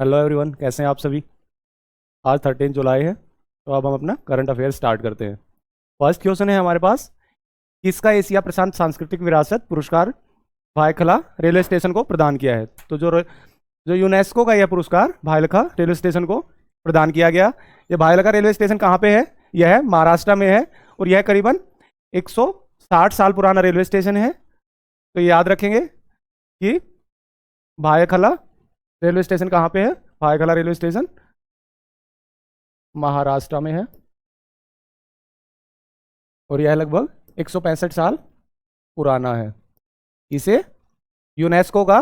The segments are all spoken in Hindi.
हेलो एवरीवन, कैसे हैं आप सभी। आज 13 जुलाई है, तो अब हम अपना करंट अफेयर स्टार्ट करते हैं। फर्स्ट क्वेश्चन है हमारे पास, किसका एशिया प्रशांत सांस्कृतिक विरासत पुरस्कार भायखला रेलवे स्टेशन को प्रदान किया है। तो जो यूनेस्को का यह पुरस्कार भायलखा रेलवे स्टेशन को प्रदान किया गया। ये भायलखा रेलवे स्टेशन कहाँ पे है? यह है महाराष्ट्र में है, और यह करीबन 160 साल पुराना रेलवे स्टेशन है। तो ये याद रखेंगे कि भायखला रेलवे स्टेशन कहाँ पे है। भायखला रेलवे स्टेशन महाराष्ट्र में है, और यह लगभग 165 साल पुराना है। इसे यूनेस्को का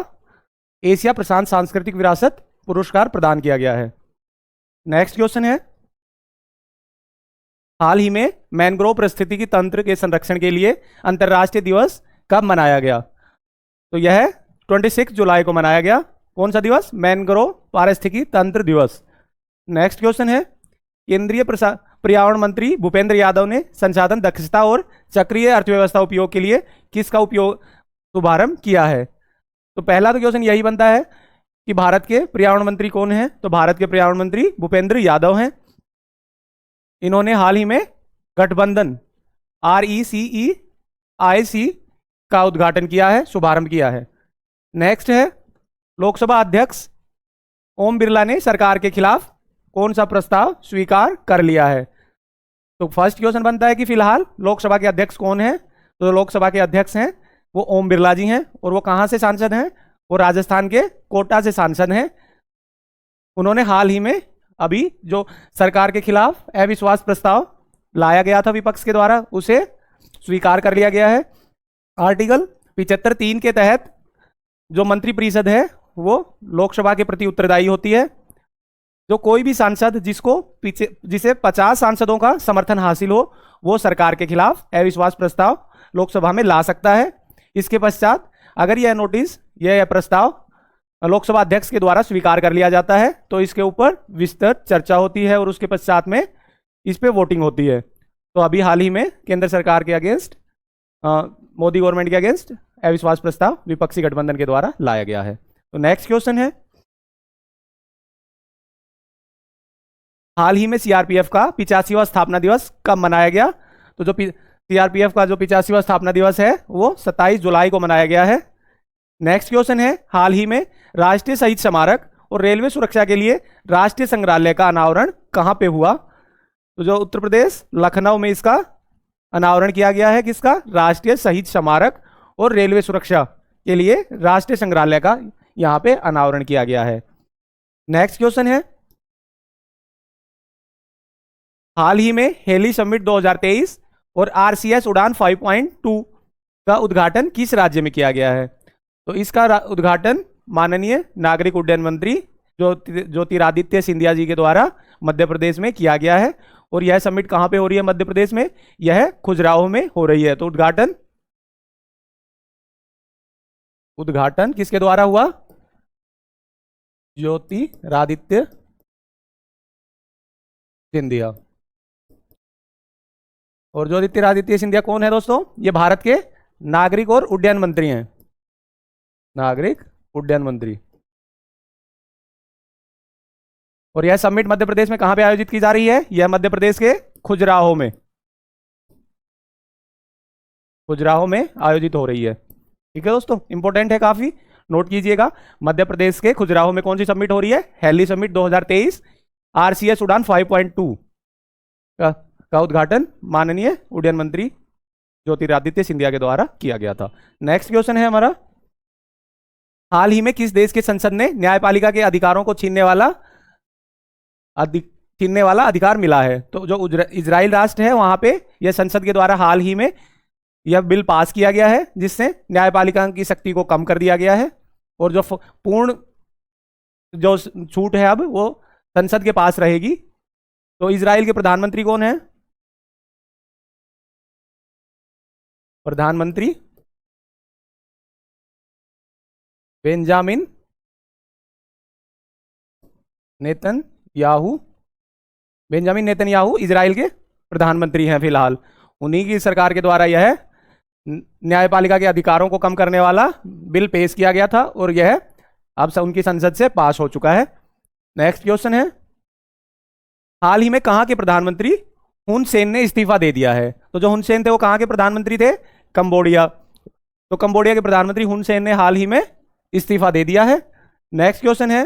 एशिया प्रशांत सांस्कृतिक विरासत पुरस्कार प्रदान किया गया है। नेक्स्ट क्वेश्चन है, हाल ही में मैंग्रोव पारिस्थितिकी तंत्र के संरक्षण के लिए अंतर्राष्ट्रीय दिवस कब मनाया गया? तो यह 26 जुलाई को मनाया गया। कौन सा दिवस? मैंग्रोव पारिस्थितिकी तंत्र दिवस। नेक्स्ट क्वेश्चन है, केंद्रीय पर्यावरण मंत्री भूपेंद्र यादव ने संसाधन दक्षता और चक्रीय अर्थव्यवस्था उपयोग के लिए किसका उपयोग शुभारंभ किया है? तो पहला तो क्वेश्चन यही बनता है कि भारत के पर्यावरण मंत्री कौन है। तो भारत के पर्यावरण मंत्री भूपेंद्र यादव हैं। इन्होंने हाल ही में गठबंधन RECEIC का उद्घाटन किया है, शुभारंभ किया है। नेक्स्ट है, लोकसभा अध्यक्ष ओम बिरला ने सरकार के खिलाफ कौन सा प्रस्ताव स्वीकार कर लिया है? तो फर्स्ट क्वेश्चन बनता है कि फिलहाल लोकसभा के अध्यक्ष कौन है। तो लोकसभा के अध्यक्ष हैं वो ओम बिरला जी हैं, और वो कहाँ से सांसद हैं? वो राजस्थान के कोटा से सांसद हैं। उन्होंने हाल ही में अभी जो सरकार के खिलाफ अविश्वास प्रस्ताव लाया गया था विपक्ष के द्वारा, उसे स्वीकार कर लिया गया है। आर्टिकल 75(3) के तहत जो मंत्रिपरिषद है वो लोकसभा के प्रति उत्तरदायी होती है। जो कोई भी सांसद जिसे 50 सांसदों का समर्थन हासिल हो, वो सरकार के खिलाफ अविश्वास प्रस्ताव लोकसभा में ला सकता है। इसके पश्चात अगर यह प्रस्ताव लोकसभा अध्यक्ष के द्वारा स्वीकार कर लिया जाता है, तो इसके ऊपर विस्तृत चर्चा होती है, और उसके पश्चात में इस पे वोटिंग होती है। तो अभी हाल ही में केंद्र सरकार के अगेंस्ट, मोदी गवर्नमेंट के अगेंस्ट अविश्वास प्रस्ताव विपक्षी गठबंधन के द्वारा लाया गया है। तो नेक्स्ट क्वेश्चन है, हाल ही में सीआरपीएफ का 85वां स्थापना दिवस कब मनाया गया? तो जो सीआरपीएफ का जो 85वां स्थापना दिवस है वो 27 जुलाई को मनाया गया है। नेक्स्ट क्वेश्चन है, हाल ही में राष्ट्रीय शहीद स्मारक और रेलवे सुरक्षा के लिए राष्ट्रीय संग्रहालय का अनावरण कहां पे हुआ? तो जो उत्तर प्रदेश लखनऊ में इसका अनावरण किया गया है। किसका? राष्ट्रीय शहीद स्मारक और रेलवे सुरक्षा के लिए राष्ट्रीय संग्रहालय का यहां पे अनावरण किया गया है। नेक्स्ट क्वेश्चन है, हाल ही में हेली समिट 2023 और RCS उड़ान 5.2 का उद्घाटन किस राज्य में किया गया है? तो इसका उद्घाटन माननीय नागरिक उड्डयन मंत्री ज्योतिरादित्य सिंधिया जी के द्वारा मध्य प्रदेश में किया गया है। और यह समिट कहां पे हो रही है मध्य प्रदेश में? यह खजुराहो में हो रही है। तो उद्घाटन किसके द्वारा हुआ? ज्योतिरादित्य सिंधिया। और ज्योतिरादित्य सिंधिया कौन है दोस्तों? ये भारत के नागरिक और उड्डयन मंत्री हैं। नागरिक उड्डयन मंत्री। और यह समिट मध्य प्रदेश में कहां पे आयोजित की जा रही है? यह मध्य प्रदेश के खजुराहो में आयोजित हो रही है। ठीक है दोस्तों, इंपॉर्टेंट है काफी, नोट कीजिएगा। मध्य प्रदेश के खजुराहो में कौन सी समिट हो रही है? हेली समिट 2023 RCS उड़ान 5.2 का उद्घाटन माननीय उड्डयन मंत्री ज्योतिरादित्य सिंधिया के द्वारा किया गया था। नेक्स्ट क्वेश्चन है हमारा, हाल ही में किस देश के संसद ने न्यायपालिका के अधिकारों को छीनने वाला अधिकार मिला है? तो जो इजराइल राष्ट्र है वहां पे यह संसद के द्वारा हाल ही में यह बिल पास किया गया है, जिससे न्यायपालिका की शक्ति को कम कर दिया गया है, और जो पूर्ण जो छूट है अब वो संसद के पास रहेगी। तो इजराइल के प्रधानमंत्री कौन है? प्रधानमंत्री बेंजामिन नेतन्याहू इजराइल के प्रधानमंत्री हैं फिलहाल। उन्हीं की सरकार के द्वारा यह न्यायपालिका के अधिकारों को कम करने वाला बिल पेश किया गया था, और यह अब उनकी संसद से पास हो चुका है। नेक्स्ट क्वेश्चन है, हाल ही में कहां के प्रधानमंत्री हुन सेन ने इस्तीफा दे दिया है? तो जो हुन सेन थे वो कहां के प्रधानमंत्री थे? कंबोडिया। तो कंबोडिया के प्रधानमंत्री हुन सेन ने हाल ही में इस्तीफा दे दिया है। नेक्स्ट क्वेश्चन है,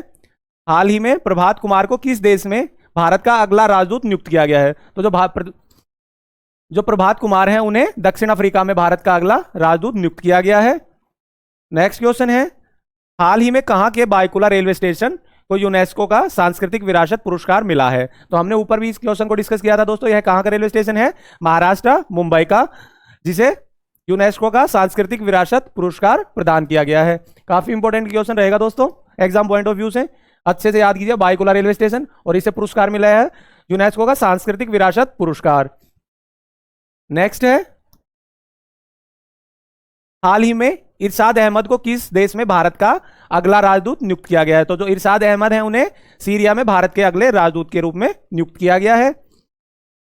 हाल ही में प्रभात कुमार को किस देश में भारत का अगला राजदूत नियुक्त किया गया है? तो जो प्रभात कुमार हैं उन्हें दक्षिण अफ्रीका में भारत का अगला राजदूत नियुक्त किया गया है। नेक्स्ट क्वेश्चन है, हाल ही में कहां के बायकुला रेलवे स्टेशन को यूनेस्को का सांस्कृतिक विरासत पुरस्कार मिला है? तो हमने ऊपर भी इस क्वेश्चन को डिस्कस किया था दोस्तों। यह कहां का रेलवे स्टेशन है? महाराष्ट्र मुंबई का, जिसे यूनेस्को का सांस्कृतिक विरासत पुरस्कार प्रदान किया गया है। काफी इंपॉर्टेंट क्वेश्चन रहेगा दोस्तों एग्जाम पॉइंट ऑफ व्यू से, अच्छे से याद कीजिए। बायकुला रेलवे स्टेशन और इसे पुरस्कार मिला है यूनेस्को का सांस्कृतिक विरासत पुरस्कार। नेक्स्ट है, हाल ही में इरशाद अहमद को किस देश में भारत का अगला राजदूत नियुक्त किया गया है? तो जो इरशाद अहमद हैं उन्हें सीरिया में भारत के अगले राजदूत के रूप में नियुक्त किया गया है।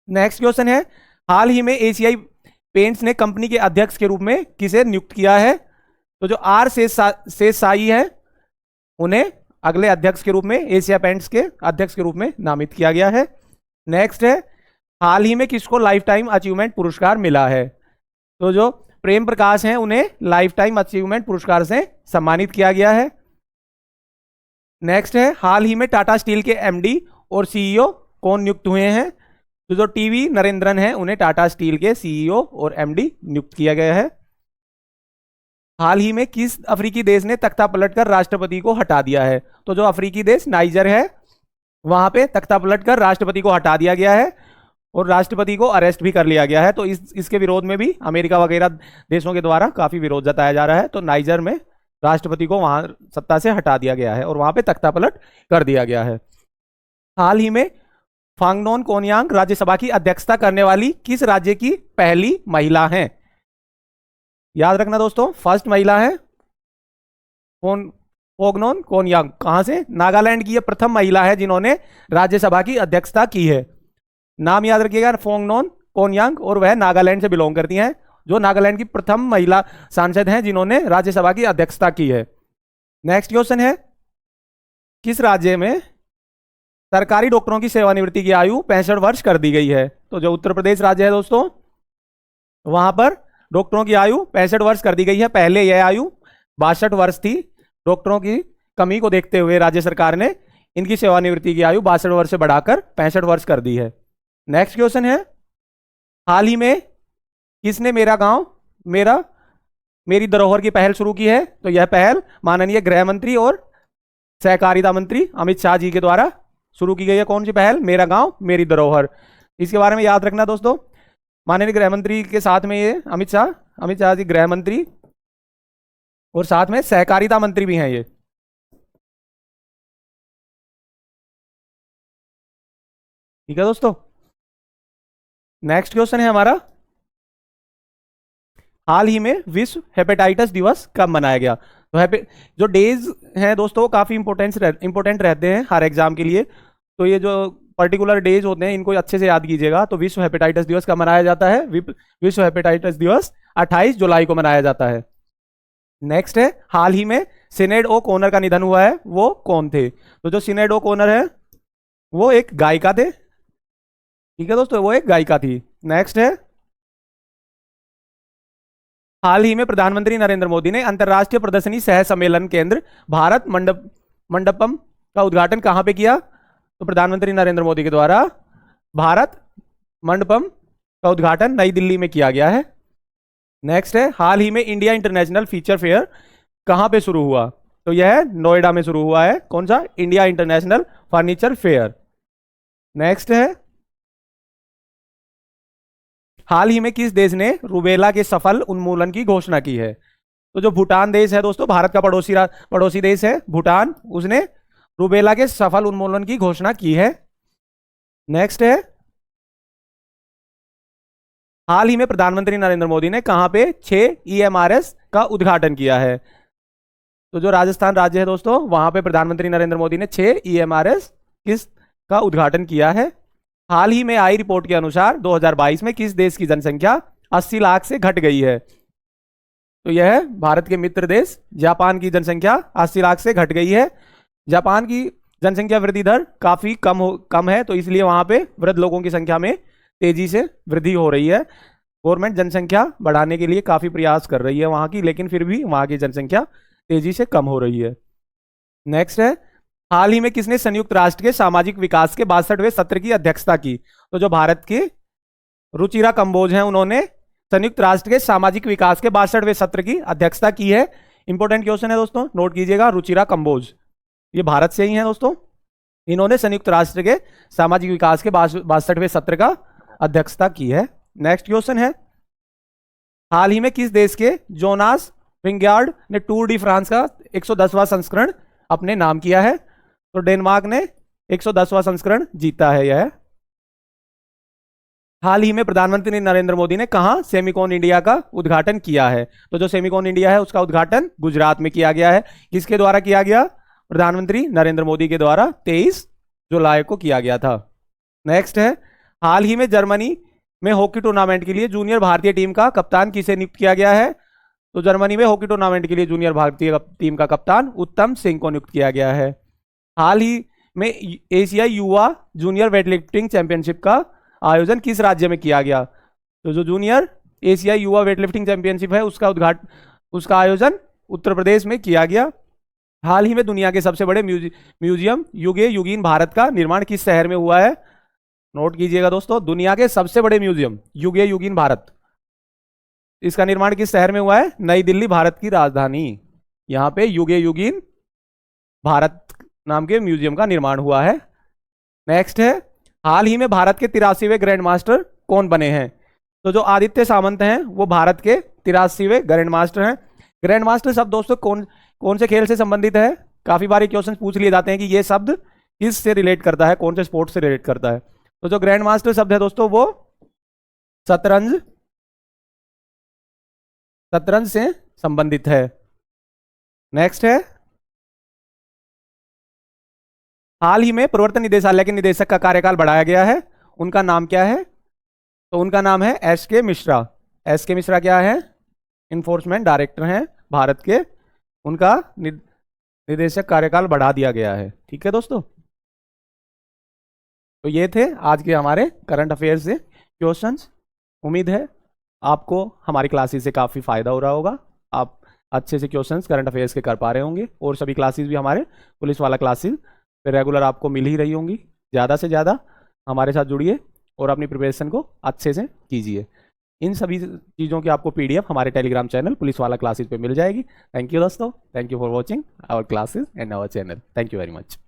नेक्स्ट क्वेश्चन है, हाल ही में एशियाई पेंट्स ने कंपनी के अध्यक्ष के रूप में किसे नियुक्त किया है? तो जो आर शेषशाही है उन्हें अगले अध्यक्ष के रूप में एशिया पेंट्स के अध्यक्ष के रूप में नामित किया गया है। नेक्स्ट है, हाल ही में किसको लाइफ टाइम अचीवमेंट पुरस्कार मिला है? तो जो प्रेम प्रकाश हैं उन्हें लाइफ टाइम अचीवमेंट पुरस्कार से सम्मानित किया गया है। नेक्स्ट है, हाल ही में टाटा स्टील के एमडी और सीईओ कौन नियुक्त हुए हैं? तो जो टीवी नरेंद्रन हैं उन्हें टाटा स्टील के सीईओ और एमडी नियुक्त किया गया है। हाल ही में किस अफ्रीकी देश ने तख्ता पलटकर राष्ट्रपति को हटा दिया है? तो जो अफ्रीकी देश नाइजर है वहां पे तख्ता पलटकर राष्ट्रपति को हटा दिया गया है और राष्ट्रपति को अरेस्ट भी कर लिया गया है। तो इसके विरोध में भी अमेरिका वगैरह देशों के द्वारा काफी विरोध जताया जा रहा है। तो नाइजर में राष्ट्रपति को वहां सत्ता से हटा दिया गया है और वहां पे तख्ता पलट कर दिया गया है। हाल ही में फांगनोन कोनयांग राज्यसभा की अध्यक्षता करने वाली किस राज्य की पहली महिला हैं? याद रखना दोस्तों, फर्स्ट महिला है फोगनोन कोनयांग। कहां से? नागालैंड की यह प्रथम महिला है जिन्होंने राज्यसभा की अध्यक्षता की है। नाम याद रखिएगा, फोंगनोन कोनयांग, और वह नागालैंड से बिलोंग करती हैं, जो नागालैंड की प्रथम महिला सांसद हैं जिन्होंने राज्यसभा की अध्यक्षता की है। नेक्स्ट क्वेश्चन है, किस राज्य में सरकारी डॉक्टरों की सेवानिवृत्ति की आयु 65 वर्ष कर दी गई है? तो जो उत्तर प्रदेश राज्य है दोस्तों, वहां पर डॉक्टरों की आयु 65 वर्ष कर दी गई है। पहले यह आयु 62 वर्ष थी। डॉक्टरों की कमी को देखते हुए राज्य सरकार ने इनकी सेवानिवृत्ति की आयु 62 वर्ष से बढ़ाकर 65 वर्ष कर दी है। नेक्स्ट क्वेश्चन है, हाल ही में किसने मेरा गांव मेरी धरोहर की पहल शुरू की है? तो यह पहल माननीय गृह मंत्री और सहकारिता मंत्री अमित शाह जी के द्वारा शुरू की गई है। कौन सी पहल? मेरा गांव मेरी धरोहर। इसके बारे में याद रखना दोस्तों, माननीय गृह मंत्री के साथ में ये अमित शाह जी गृह मंत्री और साथ में सहकारिता मंत्री भी हैं ये। ठीक है दोस्तों। नेक्स्ट क्वेश्चन है हमारा, हाल ही में विश्व हेपेटाइटिस दिवस कब मनाया गया? तो जो डेज हैं दोस्तों काफी इंपॉर्टेंट रहते हैं हर एग्जाम के लिए। तो ये जो पर्टिकुलर डेज होते हैं इनको अच्छे से याद कीजिएगा। तो विश्व हेपेटाइटिस दिवस कब मनाया जाता है? विश्व हेपेटाइटिस दिवस 28 जुलाई को मनाया जाता है। नेक्स्ट है, हाल ही में सिनेड ओ कॉनर का निधन हुआ है, वो कौन थे? तो जो सिनेड ओ कॉनर है वो एक गायिका थे। ठीक है दोस्तों, वो एक गायिका थी। नेक्स्ट है, हाल ही में प्रधानमंत्री नरेंद्र मोदी ने अंतर्राष्ट्रीय प्रदर्शनी सह सम्मेलन केंद्र भारत मंडपम का उद्घाटन कहां पे किया? तो प्रधानमंत्री नरेंद्र मोदी के द्वारा भारत मंडपम का उद्घाटन नई दिल्ली में किया गया है। नेक्स्ट है, हाल ही में इंडिया इंटरनेशनल फीचर फेयर कहां पे शुरू हुआ? तो यह नोएडा में शुरू हुआ है। कौन सा? India international furniture fair. Next है, हाल ही में किस देश ने रूबेला के सफल उन्मूलन की घोषणा की है? तो जो भूटान देश है दोस्तों, भारत का पड़ोसी देश है भूटान, उसने रूबेला के सफल उन्मूलन की घोषणा की है। नेक्स्ट है, हाल ही में प्रधानमंत्री नरेंद्र मोदी ने कहां पे 6 EMRS का उद्घाटन किया है? तो जो राजस्थान राज्य है दोस्तों, वहां पे प्रधानमंत्री नरेंद्र मोदी ने 6 EMRS का उद्घाटन किया है। हाल ही में आई रिपोर्ट के अनुसार 2022 में किस देश की जनसंख्या 80 लाख से घट गई है? तो यह भारत के मित्र देश जापान की जनसंख्या 80 लाख से घट गई है। जापान की जनसंख्या वृद्धि दर काफी कम है, तो इसलिए वहां पे वृद्ध लोगों की संख्या में तेजी से वृद्धि हो रही है। गवर्नमेंट जनसंख्या बढ़ाने के लिए काफी प्रयास कर रही है वहां की, लेकिन फिर भी वहां की जनसंख्या तेजी से कम हो रही है। नेक्स्ट है, हाल ही में किसने संयुक्त राष्ट्र के सामाजिक विकास के 62वें सत्र की अध्यक्षता की? तो जो भारत के रुचिरा कंबोज हैं, उन्होंने संयुक्त राष्ट्र के सामाजिक विकास के 62वें सत्र की अध्यक्षता की है। इंपॉर्टेंट क्वेश्चन है दोस्तों, नोट कीजिएगा। रुचिरा कंबोज ये भारत से ही है दोस्तों। इन्होंने संयुक्त राष्ट्र के सामाजिक विकास के 62वें सत्र का अध्यक्षता की है। नेक्स्ट क्वेश्चन है, हाल ही में किस देश के जोनास विंग्यार्ड ने टूर डी फ्रांस का 110वां संस्करण अपने नाम किया है? तो डेनमार्क ने 110वां संस्करण जीता है यह। हाल ही में प्रधानमंत्री नरेंद्र मोदी ने कहा सेमिकॉन इंडिया का उद्घाटन किया है? तो जो सेमिकॉन इंडिया है उसका उद्घाटन गुजरात में किया गया है। किसके द्वारा किया गया? प्रधानमंत्री नरेंद्र मोदी के द्वारा 23 जुलाई को किया गया था। नेक्स्ट है, हाल ही में जर्मनी में हॉकी टूर्नामेंट के लिए जूनियर भारतीय टीम का कप्तान किसे नियुक्त किया गया है? तो जर्मनी में हॉकी टूर्नामेंट के लिए जूनियर भारतीय टीम का कप्तान उत्तम सिंह को नियुक्त किया गया है। हाल ही में एशियाई युवा जूनियर वेटलिफ्टिंग चैंपियनशिप का आयोजन किस राज्य में किया गया? तो जो जूनियर एशियाई युवा वेटलिफ्टिंग चैंपियनशिप है उसका आयोजन उत्तर प्रदेश में किया गया। हाल ही में दुनिया के सबसे बड़े म्यूजियम युगे युगीन भारत का निर्माण किस शहर में हुआ है? नोट कीजिएगा दोस्तों, दुनिया के सबसे बड़े म्यूजियम युगे युगीन भारत, इसका निर्माण किस शहर में हुआ है? नई दिल्ली, भारत की राजधानी। यहां पे युगे युगीन भारत नाम के म्यूजियम का निर्माण हुआ है। नेक्स्ट है, हाल ही में भारत के 83वें ग्रैंड मास्टर कौन बने हैं? तो जो आदित्य सामंत हैं वो भारत के 83वें ग्रैंड मास्टर हैं। ग्रैंड मास्टर शब्द दोस्तों कौन से खेल से संबंधित है? काफी बार क्वेश्चन पूछ लिए जाते हैं कि ये शब्द किस से रिलेट करता है, कौन से स्पोर्ट से रिलेट करता है। तो जो ग्रैंड मास्टर शब्द है दोस्तों वो शतरंज से संबंधित है। नेक्स्ट है, हाल ही में प्रवर्तन निदेशालय के निदेशक का कार्यकाल बढ़ाया गया है, उनका नाम क्या है? तो उनका नाम है एस.के. मिश्रा। एस.के. मिश्रा क्या है? इन्फोर्समेंट डायरेक्टर हैं भारत के। उनका निदेशक कार्यकाल बढ़ा दिया गया है। ठीक है दोस्तों, तो ये थे आज के हमारे करंट अफेयर से क्वेश्चंस। उम्मीद है आपको हमारी क्लासेस से काफ़ी फ़ायदा हो रहा होगा, आप अच्छे से क्वेश्चंस करंट अफेयर्स के कर पा रहे होंगे, और सभी क्लासेस भी हमारे पुलिस वाला क्लासेस पे रेगुलर आपको मिल ही रही होंगी। ज़्यादा से ज़्यादा हमारे साथ जुड़िए और अपनी प्रिपरेशन को अच्छे से कीजिए। इन सभी चीज़ों की आपको PDF हमारे टेलीग्राम चैनल पुलिस वाला क्लासेस पे मिल जाएगी। थैंक यू दोस्तों, thank you for watching our classes and our channel. Thank you very much.